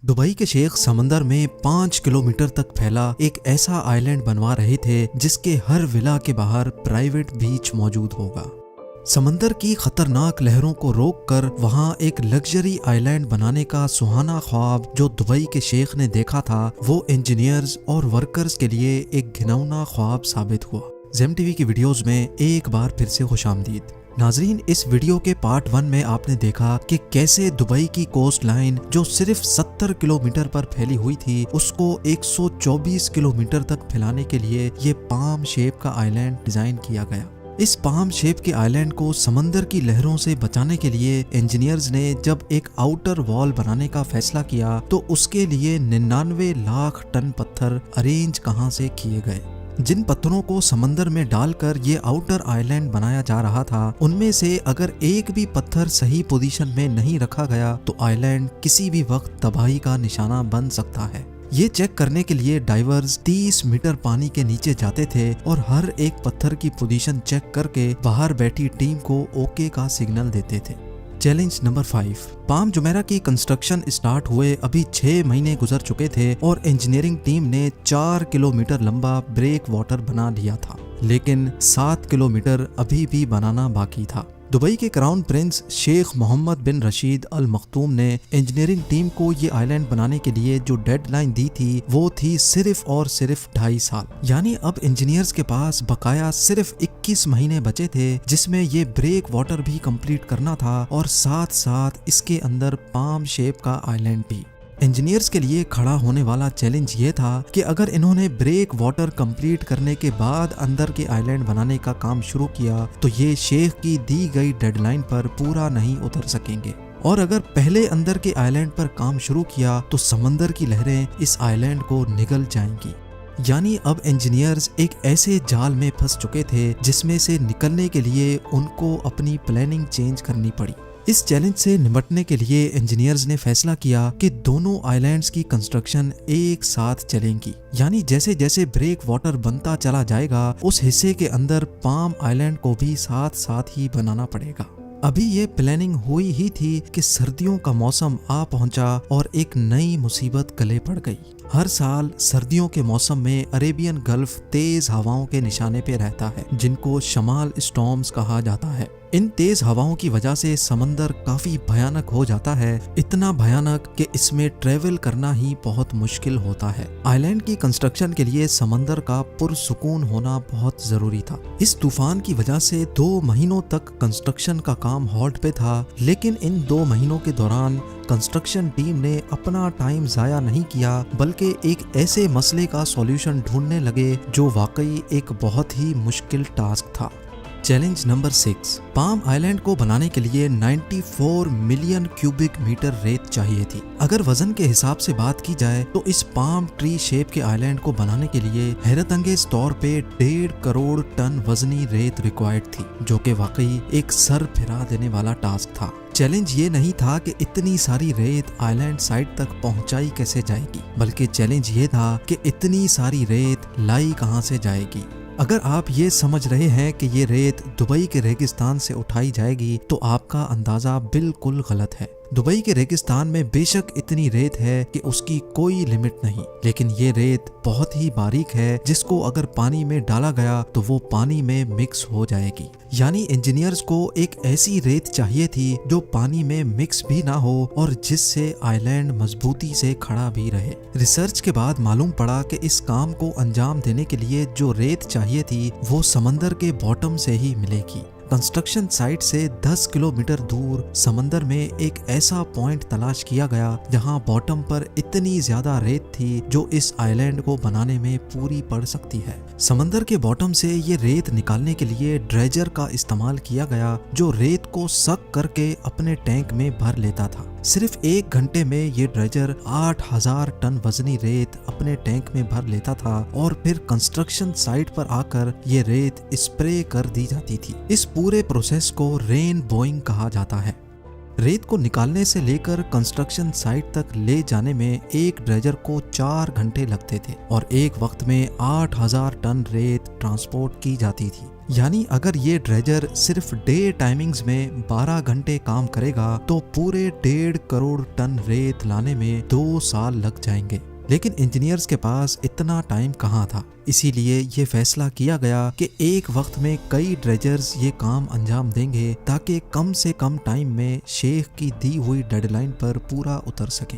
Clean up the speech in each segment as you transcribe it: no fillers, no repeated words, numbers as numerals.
Dubai के शेख समंदर में 5 किलोमीटर तक फैला एक ऐसा आइलैंड बनवा रहे थे जिसके हर विला के बाहर प्राइवेट बीच मौजूद होगा। समंदर की खतरनाक लहरों को रोककर वहां एक लग्जरी आइलैंड बनाने का सुहाना ख्वाब जो दुबई के शेख ने देखा था, वो इंजीनियर्स और वर्कर्स के लिए एक घिनौना ख्वाब साबित हुआ। ज़ेम टीवी की वीडियोस में एक बार फिर से खुशामदीद। नाजरीन, इस वीडियो के पार्ट 1 में आपने देखा कि कैसे दुबई की कोस्ट लाइन जो सिर्फ 70 किलोमीटर पर फैली हुई थी, उसको 124 किलोमीटर तक फैलाने के लिए ये पाम शेप का आइलैंड डिजाइन किया गया। इस पाम शेप के आइलैंड को समंदर की लहरों से बचाने के लिए इंजीनियर्स ने जब एक आउटर वॉल बनाने का फैसला किया तो उसके लिए 99 लाख टन पत्थर अरेंज कहां से किए गए। जिन पत्थरों को समंदर में डालकर ये आउटर आइलैंड बनाया जा रहा था, उनमें से अगर एक भी पत्थर सही पोजीशन में नहीं रखा गया तो आइलैंड किसी भी वक्त तबाही का निशाना बन सकता है। ये चेक करने के लिए डाइवर्स 30 मीटर पानी के नीचे जाते थे और हर एक पत्थर की पोजीशन चेक करके बाहर बैठी टीम को ओके का सिग्नल देते थे। Challenge number 5। पाम जुमेरा की कंस्ट्रक्शन स्टार्ट हुए अभी 6 महीने गुजर चुके थे और इंजीनियरिंग टीम ने 4 किलोमीटर लंबा ब्रेक वाटर बना लिया था, लेकिन 7 किलोमीटर अभी भी बनाना बाकी था। दुबई के क्राउन प्रिंस शेख मोहम्मद बिन रशीद अल मखतूम ने इंजीनियरिंग टीम को ये आइलैंड बनाने के लिए जो डेडलाइन दी थी वो थी सिर्फ और सिर्फ 2.5 साल। यानी अब इंजीनियर्स के पास बकाया सिर्फ 21 महीने बचे थे, जिसमें ये ब्रेक वाटर भी कंप्लीट करना था और साथ साथ इसके अंदर पाम शेप का आइलैंड भी। इंजीनियर्स के लिए खड़ा होने वाला चैलेंज ये था कि अगर इन्होंने ब्रेक वाटर कंप्लीट करने के बाद अंदर के आइलैंड बनाने का काम शुरू किया तो ये शेख की दी गई डेडलाइन पर पूरा नहीं उतर सकेंगे, और अगर पहले अंदर के आइलैंड पर काम शुरू किया तो समंदर की लहरें इस आइलैंड को निगल जाएंगी। यानी अब इंजीनियर्स एक ऐसे जाल में फंस चुके थे जिसमें से निकलने के लिए उनको अपनी प्लानिंग चेंज करनी पड़ी। इस चैलेंज से निपटने के लिए इंजीनियर्स ने फैसला किया कि दोनों आइलैंड्स की कंस्ट्रक्शन एक साथ चलेंगी। यानी जैसे जैसे ब्रेक वाटर बनता चला जाएगा, उस हिस्से के अंदर पाम आइलैंड को भी साथ साथ ही बनाना पड़ेगा। अभी ये प्लानिंग हुई ही थी कि सर्दियों का मौसम आ पहुंचा और एक नई मुसीबत गले पड़ गई। हर साल सर्दियों के मौसम में अरेबियन गल्फ तेज हवाओं के निशाने पे रहता है, जिनको शमाल स्टॉर्म्स कहा जाता है। इन तेज हवाओं की वजह से समंदर काफी भयानक हो जाता है, इतना भयानक कि इसमें ट्रेवल करना ही बहुत मुश्किल होता है। आइलैंड की कंस्ट्रक्शन के लिए समंदर का पुरसुकून होना बहुत जरूरी था। इस तूफान की वजह से 2 महीनों तक कंस्ट्रक्शन का काम हॉल्ट पे था, लेकिन इन 2 महीनों के दौरान कंस्ट्रक्शन टीम ने अपना टाइम जाया नहीं किया, बल्कि एक ऐसे मसले का सॉल्यूशन ढूंढने लगे जो वाकई एक बहुत ही मुश्किल टास्क था। Challenge number 6। पाम आइलैंड को बनाने के लिए 94 मिलियन क्यूबिक मीटर रेत चाहिए थी। अगर वजन के हिसाब से बात की जाए तो इस पाम ट्री शेप के आइलैंड को बनाने के लिए हैरत अंगेज तौर पे 1.5 करोड़ टन वजनी रेत रिक्वायर्ड थी, जो कि वाकई एक सर फिरा देने वाला टास्क था। चैलेंज ये नहीं था कि इतनी सारी रेत आइलैंड साइड तक पहुंचाई कैसे जाएगी, बल्कि चैलेंज ये था कि इतनी सारी रेत लाई कहां से जाएगी। अगर आप ये समझ रहे हैं कि ये रेत दुबई के रेगिस्तान से उठाई जाएगी तो आपका अंदाजा बिल्कुल गलत है। दुबई के रेगिस्तान में बेशक इतनी रेत है कि उसकी कोई लिमिट नहीं, लेकिन ये रेत बहुत ही बारीक है जिसको अगर पानी में डाला गया तो वो पानी में मिक्स हो जाएगी। यानी इंजीनियर्स को एक ऐसी रेत चाहिए थी जो पानी में मिक्स भी ना हो और जिससे आइलैंड मजबूती से खड़ा भी रहे। रिसर्च के बाद मालूम पड़ा कि इस काम को अंजाम देने के लिए जो रेत चाहिए थी वो समंदर के बॉटम से ही मिलेगी। कंस्ट्रक्शन साइट से 10 किलोमीटर दूर समंदर में एक ऐसा पॉइंट तलाश किया गया जहां बॉटम पर इतनी ज्यादा रेत थी जो इस आइलैंड को बनाने में पूरी पड़ सकती है। समंदर के बॉटम से ये रेत निकालने के लिए ड्रेजर का इस्तेमाल किया गया, जो रेत को सक करके अपने टैंक में भर लेता था। सिर्फ 1 घंटे में ये ड्रेजर 8000 टन वजनी रेत अपने टैंक में भर लेता था और फिर कंस्ट्रक्शन साइट पर आकर ये रेत स्प्रे कर दी जाती थी। इस पूरे प्रोसेस को रेन बोइंग कहा जाता है। रेत को निकालने से लेकर कंस्ट्रक्शन साइट तक ले जाने में एक ड्रेजर को 4 घंटे लगते थे और एक वक्त में 8000 टन रेत ट्रांसपोर्ट की जाती थी। यानी अगर ये ड्रेजर सिर्फ डे टाइमिंग्स में 12 घंटे काम करेगा तो पूरे 1.5 करोड़ टन रेत लाने में 2 साल लग जाएंगे। लेकिन इंजीनियर्स के पास इतना टाइम कहाँ था, इसीलिए ये फैसला किया गया कि एक वक्त में कई ड्रेजर्स ये काम अंजाम देंगे ताकि कम से कम टाइम में शेख की दी हुई डेडलाइन पर पूरा उतर सके।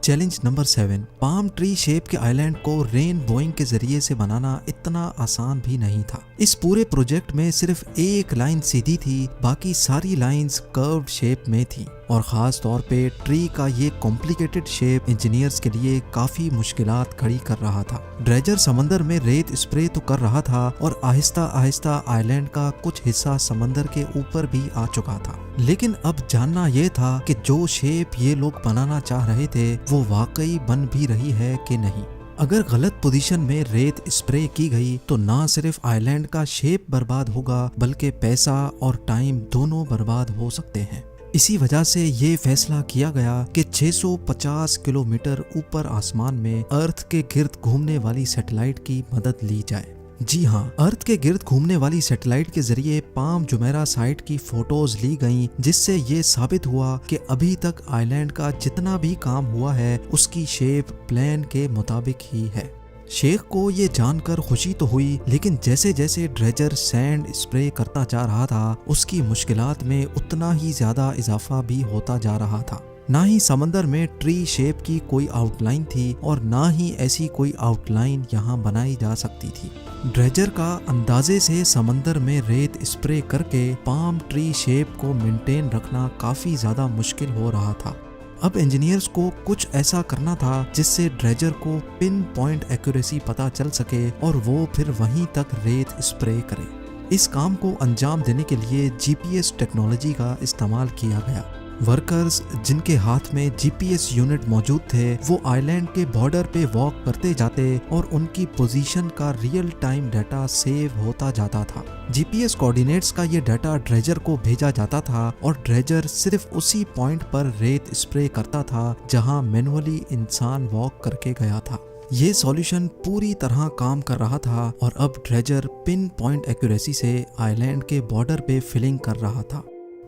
Challenge number 7, palm tree shape के आइलैंड को रेन बोइंग के जरिए से बनाना इतना आसान भी नहीं था। इस पूरे प्रोजेक्ट में सिर्फ एक लाइन सीधी थी, बाकी सारी लाइंस कर्व्ड शेप में थी और खास तौर पे ट्री का ये कॉम्प्लिकेटेड शेप इंजीनियर्स के लिए काफी मुश्किलात खड़ी कर रहा था। ड्रेजर समंदर में रेत स्प्रे तो कर रहा था और आहिस्ता आहिस्ता आइलैंड का कुछ हिस्सा समंदर के ऊपर भी आ चुका था, लेकिन अब जानना यह था कि जो शेप ये लोग बनाना चाह रहे थे वो वाकई बन भी रही है कि नहीं। अगर गलत पोजीशन में रेत स्प्रे की गई तो ना सिर्फ आइलैंड का शेप बर्बाद होगा बल्कि पैसा और टाइम दोनों बर्बाद हो सकते हैं। इसी वजह से ये फैसला किया गया कि 650 किलोमीटर ऊपर आसमान में अर्थ के गिर्द घूमने वाली सैटेलाइट की मदद ली जाए। जी हाँ, अर्थ के गिर्द घूमने वाली सैटेलाइट के जरिए पाम जुमेरा साइट की फोटोज ली गईं, जिससे ये साबित हुआ कि अभी तक आइलैंड का जितना भी काम हुआ है उसकी शेप प्लान के मुताबिक ही है। शेख को ये जानकर खुशी तो हुई, लेकिन जैसे जैसे ड्रेजर सैंड स्प्रे करता जा रहा था उसकी मुश्किलात में उतना ही ज्यादा इजाफा भी होता जा रहा था। ना ही समंदर में ट्री शेप की कोई आउटलाइन थी और ना ही ऐसी कोई आउटलाइन यहाँ बनाई जा सकती थी। ड्रेजर का अंदाजे से समंदर में रेत स्प्रे करके पाम ट्री शेप को मेंटेन रखना काफी ज्यादा मुश्किल हो रहा था। अब इंजीनियर्स को कुछ ऐसा करना था जिससे ड्रेजर को पिन पॉइंट एक्यूरेसी पता चल सके और वो फिर वहीं तक रेत स्प्रे करे। इस काम को अंजाम देने के लिए जीपीएस टेक्नोलॉजी का इस्तेमाल किया गया। वर्कर्स जिनके हाथ में जीपीएस यूनिट मौजूद थे वो आइलैंड के बॉर्डर पे वॉक करते जाते और उनकी पोजीशन का रियल टाइम डाटा सेव होता जाता था। जीपीएस कोऑर्डिनेट्स का ये डाटा ड्रेजर को भेजा जाता था और ड्रेजर सिर्फ उसी पॉइंट पर रेत स्प्रे करता था जहां मैनुअली इंसान वॉक करके गया था। ये सॉल्यूशन पूरी तरह काम कर रहा था और अब ड्रेजर पिन पॉइंट एक्यूरेसी से आइलैंड के बॉर्डर पे फिलिंग कर रहा था।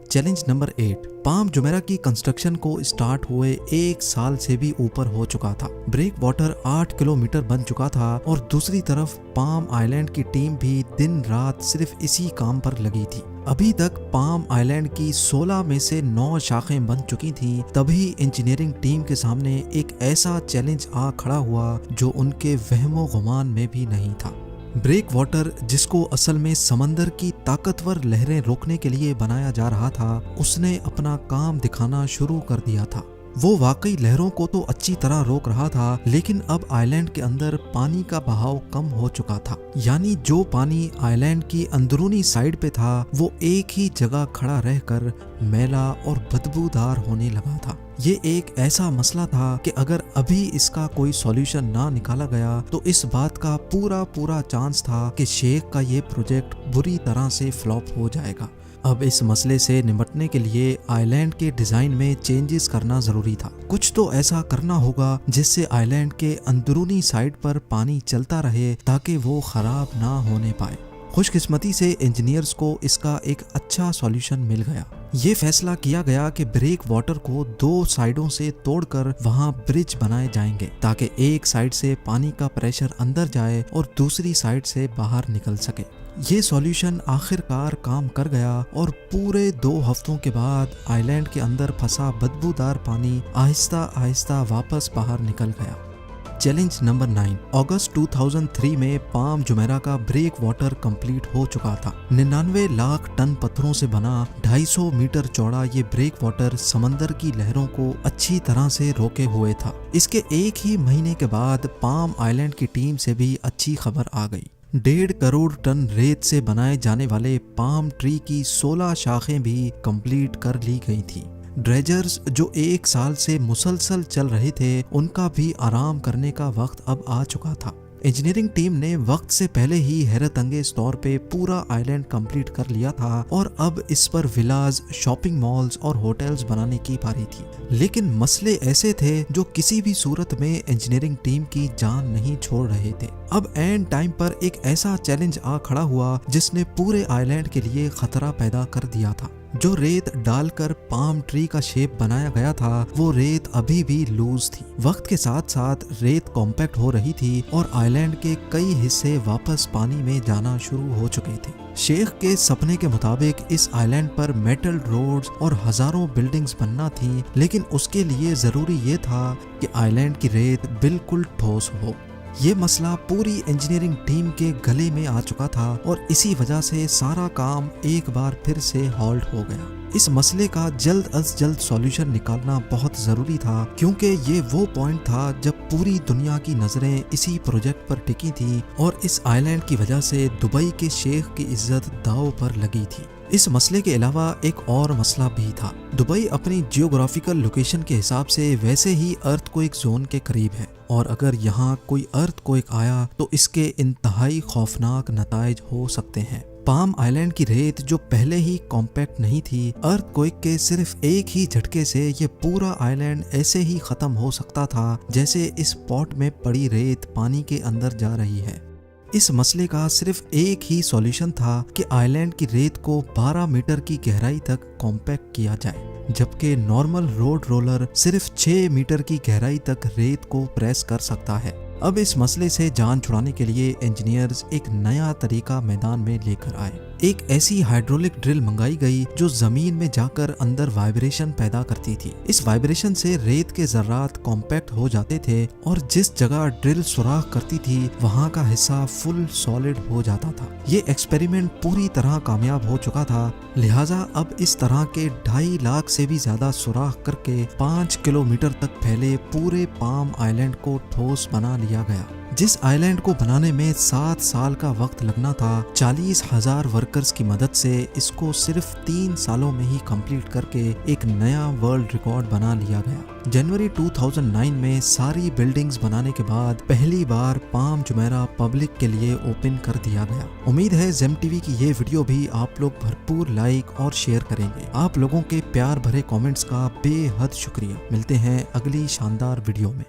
चैलेंज नंबर 8, पाम जुमेरा की कंस्ट्रक्शन को स्टार्ट हुए 1 साल से भी ऊपर हो चुका था। ब्रेक वाटर 8 किलोमीटर बन चुका था और दूसरी तरफ पाम आइलैंड की टीम भी दिन रात सिर्फ इसी काम पर लगी थी। अभी तक पाम आइलैंड की 16 में से 9 शाखें बन चुकी थीं। तभी इंजीनियरिंग टीम के सामने एक ऐसा चैलेंज आ खड़ा हुआ जो उनके वहमो गुमान में भी नहीं था। ब्रेक वाटर, जिसको असल में समंदर की ताकतवर लहरें रोकने के लिए बनाया जा रहा था, उसने अपना काम दिखाना शुरू कर दिया था। वो वाकई लहरों को तो अच्छी तरह रोक रहा था, लेकिन अब आइलैंड के अंदर पानी का बहाव कम हो चुका था। यानी जो पानी आइलैंड की अंदरूनी साइड पे था वो एक ही जगह खड़ा रहकर मैला और बदबूदार होने लगा था। ये एक ऐसा मसला था कि अगर अभी इसका कोई सॉल्यूशन ना निकाला गया तो इस बात का पूरा चांस था कि शेख का ये प्रोजेक्ट बुरी तरह से फ्लॉप हो जाएगा। अब इस मसले से निपटने के लिए आइलैंड के डिजाइन में चेंजेस करना जरूरी था। कुछ तो ऐसा करना होगा जिससे आइलैंड के अंदरूनी साइड पर पानी चलता रहे ताकि वो खराब ना होने पाए। खुशकिस्मती से इंजीनियर्स को इसका एक अच्छा सॉल्यूशन मिल गया। ये फैसला किया गया कि ब्रेक वाटर को 2 साइडों से तोड़कर वहां ब्रिज बनाए जाएंगे ताकि एक साइड से पानी का प्रेशर अंदर जाए और दूसरी साइड से बाहर निकल सके। ये सॉल्यूशन आखिरकार काम कर गया और पूरे 2 हफ्तों के बाद आइलैंड के अंदर फंसा बदबूदार पानी आहिस्ता आहिस्ता वापस बाहर निकल गया। चैलेंज नंबर 9, अगस्त 2003 में पाम जुमेरा का ब्रेक वाटर कंप्लीट हो चुका था। 99 लाख टन पत्थरों से बना 250 मीटर चौड़ा ये ब्रेक वाटर समंदर की लहरों को अच्छी तरह से रोके हुए था। इसके एक ही महीने के बाद पाम आइलैंड की टीम से भी अच्छी खबर आ गई। 1.5 करोड़ टन रेत से बनाए जाने वाले पाम ट्री की 16 शाखें भी कंप्लीट कर ली गई थी। ड्रेजर्स जो 1 साल से मुसलसल चल रहे थे, उनका भी आराम करने का वक्त अब आ चुका था। इंजीनियरिंग टीम ने वक्त से पहले ही हैरत अंगेज तौर पे पूरा आइलैंड कंप्लीट कर लिया था और अब इस पर विलाज, शॉपिंग मॉल्स और होटल्स बनाने की बारी थी। लेकिन मसले ऐसे थे जो किसी भी सूरत में इंजीनियरिंग टीम की जान नहीं छोड़ रहे थे। अब एंड टाइम पर एक ऐसा चैलेंज आ खड़ा हुआ जिसने पूरे आइलैंड के लिए खतरा पैदा कर दिया था। जो रेत डालकर पाम ट्री का शेप बनाया गया था वो रेत अभी भी लूज थी। वक्त के साथ साथ रेत कॉम्पैक्ट हो रही थी और आइलैंड के कई हिस्से वापस पानी में जाना शुरू हो चुके थे। शेख के सपने के मुताबिक इस आइलैंड पर मेटल रोड्स और हजारों बिल्डिंग्स बनना थी, लेकिन उसके लिए जरूरी ये था कि आइलैंड की रेत बिल्कुल ठोस हो। ये मसला पूरी इंजीनियरिंग टीम के गले में आ चुका था और इसी वजह से सारा काम एक बार फिर से हॉल्ट हो गया। इस मसले का जल्द अज जल्द सॉल्यूशन निकालना बहुत जरूरी था, क्योंकि ये वो पॉइंट था जब पूरी दुनिया की नजरें इसी प्रोजेक्ट पर टिकी थी और इस आइलैंड की वजह से दुबई के शेख की इज्जत दांव पर लगी थी। इस मसले के अलावा एक और मसला भी था। दुबई अपनी जियोग्राफिकल लोकेशन के हिसाब से वैसे ही अर्थक्वेक जोन के करीब है और अगर यहाँ कोई अर्थक्वेक आया तो इसके इंतहाई खौफनाक नताइज हो सकते हैं। पाम आइलैंड की रेत जो पहले ही कॉम्पैक्ट नहीं थी, अर्थक्वेक के सिर्फ एक ही झटके से ये पूरा आइलैंड ऐसे ही खत्म हो सकता था जैसे इस पॉट में पड़ी रेत पानी के अंदर जा रही है। इस मसले का सिर्फ एक ही सॉल्यूशन था कि आइलैंड की रेत को 12 मीटर की गहराई तक कॉम्पैक्ट किया जाए, जबकि नॉर्मल रोड रोलर सिर्फ 6 मीटर की गहराई तक रेत को प्रेस कर सकता है। अब इस मसले से जान छुड़ाने के लिए इंजीनियर्स एक नया तरीका मैदान में लेकर आए। एक ऐसी हाइड्रोलिक ड्रिल मंगाई गई जो जमीन में जाकर अंदर वाइब्रेशन पैदा करती थी। इस वाइब्रेशन से रेत के जर्रात कॉम्पैक्ट हो जाते थे और जिस जगह ड्रिल सुराख करती थी वहां का हिस्सा फुल सॉलिड हो जाता था। ये एक्सपेरिमेंट पूरी तरह कामयाब हो चुका था, लिहाजा अब इस तरह के 2.5 लाख से भी ज्यादा सुराख करके 5 किलोमीटर तक फैले पूरे पाम आइलैंड को ठोस बना लिया गया। जिस आइलैंड को बनाने में 7 साल का वक्त लगना था, 40,000 वर्कर्स की मदद से इसको सिर्फ 3 सालों में ही कंप्लीट करके एक नया वर्ल्ड रिकॉर्ड बना लिया गया। जनवरी 2009 में सारी बिल्डिंग्स बनाने के बाद पहली बार पाम जुमेरा पब्लिक के लिए ओपन कर दिया गया। उम्मीद है जेम टीवी की ये वीडियो भी आप लोग भरपूर लाइक और शेयर करेंगे। आप लोगों के प्यार भरे कमेंट्स का बेहद शुक्रिया। मिलते हैं अगली शानदार वीडियो में।